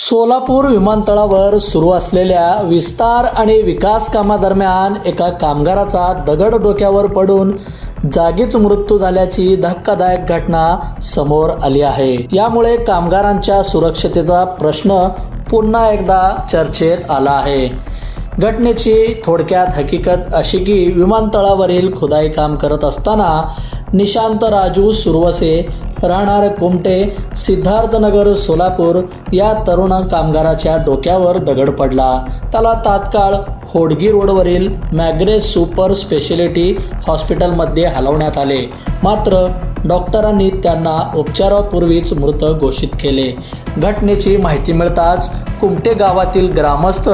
सोलापूर विमानतळावर सुरू असलेल्या विस्तार आणि विकास कामादरम्यान एका कामगाराचा दगड डोक्यावर पडून जागीच मृत्यू झाल्याची धक्कादायक घटना समोर आली आहे। यामुळे कामगारांच्या सुरक्षतेचा प्रश्न पुन्हा एकदा चर्चेत आला आहे। घटनेची थोडक्यात हकीकत अशी की विमानतळावरील खुदाई काम करत असताना निशांत राजू सुरवसे राहणार कुमटे सिद्धार्थनगर सोलापूर या तरुण कामगाराच्या डोक्यावर दगड पडला। त्याला तात्काळ होडगी रोडवरील मॅग्रेस सुपर स्पेशालिटी हॉस्पिटलमध्ये हलवण्यात आले, मात्र डॉक्टरांनी त्यांना उपचारापूर्वीच मृत घोषित केले। घटनेची माहिती मिळताच कुमटे गावातील ग्रामस्थ,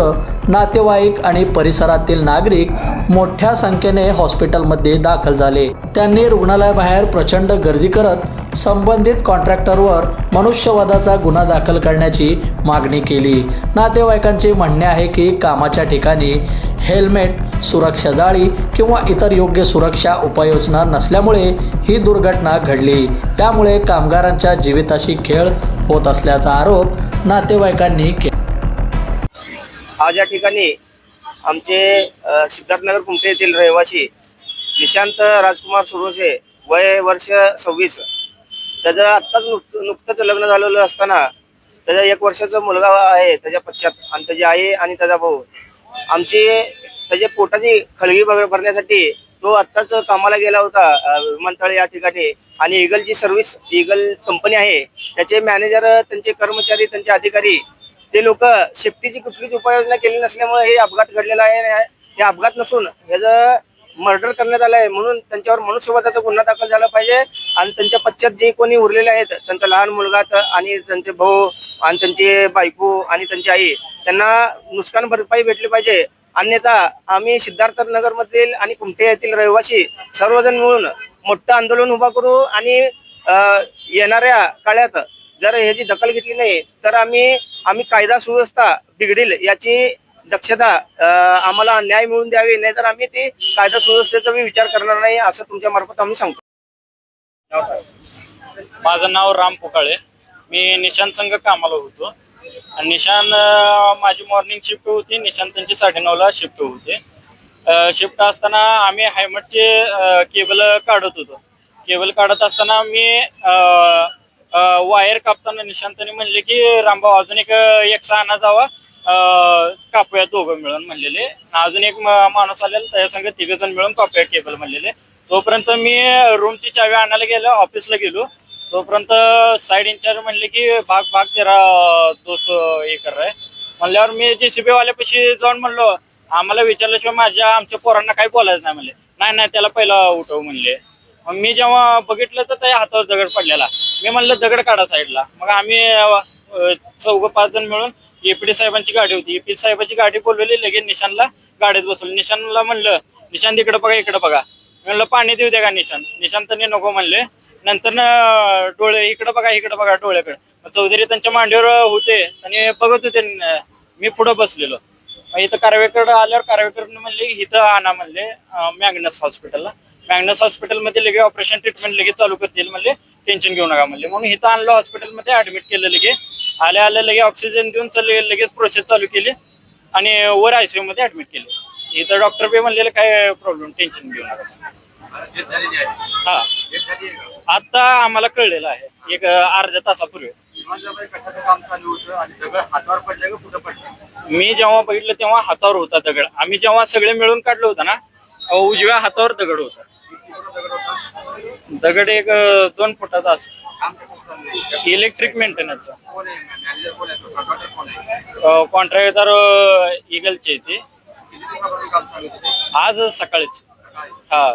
नातेवाईक आणि परिसरातील नागरिक मोठ्या संख्येने हॉस्पिटलमध्ये दाखल झाले। त्यांनी रुग्णालयाबाहेर प्रचंड गर्दी करत संबंधित कॉन्ट्रॅक्टरवर मनुष्यवधाचा गुन्हा दाखल करण्याची मागणी केली। नातेवाईकांचे म्हणणे आहे की कामाच्या ठिकाणी हेल्मेट, सुरक्षा जाळी किंवा इतर योग्य सुरक्षा उपाययोजना नसल्यामुळे ही दुर्घटना घडली। त्यामुळे कामगारांच्या जीविताशी खेळ होत असल्याचा आरोप नातेवाईकांनी केला। आज या ठिकाणी आमचे सिद्धार्थनगर कुमटे येथील रहिवासी निशांत राजकुमार सुरवसे, वय वर्ष 26, त्याचं आत्ताच नुकतंच लग्न झालेलं असताना त्याचा 1 वर्षाचा मुलगा आहे त्याच्या पश्चात, आणि त्याची आई आणि त्याचा भाऊ आमची त्याच्या पोटाची खळगी भरण्यासाठी तो आत्ताच कामाला गेला होता विमानतळ या ठिकाणी। आणि ईगलची सर्व्हिस, ईगल कंपनी आहे, त्याचे मॅनेजर, त्यांचे कर्मचारी, त्यांचे अधिकारी, ते लोक सेफ्टीची कुठलीच उपाययोजना केली नसल्यामुळे हे अपघात घडलेला आहे। हे अपघात नसून ह्याचं मर्डर करण्यात आलं आहे, म्हणून त्यांच्यावर मनुष्यवधाचा गुन्हा दाखल झाला पाहिजे। आणि त्यांच्या पश्चात जे कोणी उरलेले आहेत, त्यांचा लहान मुलगा आणि त्यांचे भाऊ आणि त्यांची बायको आणि त्यांची आई, त्यांना नुकसान भरपाई भेटली पाहिजे। अन्यथा आम्ही सिद्धार्थनगरमधील आणि कुमटे येथील रहिवासी सर्वजण मिळून मोठं आंदोलन उभा करू आणि येणाऱ्या काळात जर ह्याची दखल घेतली नाही तर आम्ही कायदा सुव्यवस्था बिघडेल याची दक्षता आम्हाला न्याय मिळवून द्यावी, नाहीतर आम्ही ते कायदा सुव्यवस्थेचा विचार करणार नाही, असं तुमच्या मार्फत आम्ही सांगतो। माझं नाव राम पुकाळे, मी निशांत संघ कामाला होतो। निशांत माझी मॉर्निंग शिफ्ट होती, निशांतांची 9:30ला शिफ्ट होती। शिफ्ट असताना आम्ही हायमटचे केबल काढत होतो। केबल काढत असताना मी वायर कापताना निशांतांनी म्हणले की रामभाऊ अजून एक सहाना जावा, कापूया दोघं मिळून म्हणलेले। अजून एक माणूस आलेला, त्या संग 3 जण मिळून कापूया केबल म्हणलेले। तोपर्यंत मी रूमची चावी आणायला गेलो, ऑफिसला गेलो, तोपर्यंत साइड इंचार्ज म्हणले की भाग तेरा 200 एकर आहे म्हणल्यावर मी JCB वाल्यापाशी जाऊन म्हणलो, आम्हाला विचारल्याशिवाय आमच्या पोरांना काही बोलायचं नाही म्हणले। नाही त्याला पहिला उठव म्हणले। मग मी जेव्हा बघितलं तर त्या हातावर दगड पडलेला, मी म्हणलं दगड काढा साईडला। मग आम्ही 4-5 जण मिळून EPD साहेबांची गाडी होती, EPD साहेबांची गाडी बोलवली, लगेच निशांतला गाडीत बसवलं। निशांतला म्हणलं, निशांत इकडे बघा, इकडे बघा म्हणलं, पाणी देऊ द्या का निशांतने नको म्हणले। नंतर डोळे इकडे बघा डोळ्याकडे। चौधरी त्यांच्या मांडीवर होते आणि बघत होते, मी पुढे बसलेलो। इथं कारवेकडे आल्यावर कारवेकरने म्हणले इथं आणा म्हणले मॅग्नस हॉस्पिटलला। मॅग्नस हॉस्पिटलमध्ये लगेच ऑपरेशन ट्रीटमेंट लगेच चालू करतील म्हणले, टेन्शन घेऊ नका म्हणले। म्हणून इथं आणलं, हॉस्पिटलमध्ये ऍडमिट केलं। लगेच आल्या लगेच ऑक्सिजन देऊन लगेच प्रोसेस चालू केली आणि वर ICU मध्ये ऍडमिट केले। इथं डॉक्टर बी म्हणलेलं काय प्रॉब्लेम, टेन्शन घेऊ नका। हा, आता आम्हाला कळलेलं आहे, एक अर्ध्या तासापूर्वी। मी जेव्हा बघितलं तेव्हा हातावर होता दगड। आम्ही जेव्हा सगळे मिळून काढलं होतं ना, उजव्या हातावर दगड होता। दगड 2 फुटाचा असं, इलेक्ट्रिक मेंटेनन्सचा। कॉन्ट्रॅक्टर ईगलचे ते आज सकाळीच। हा,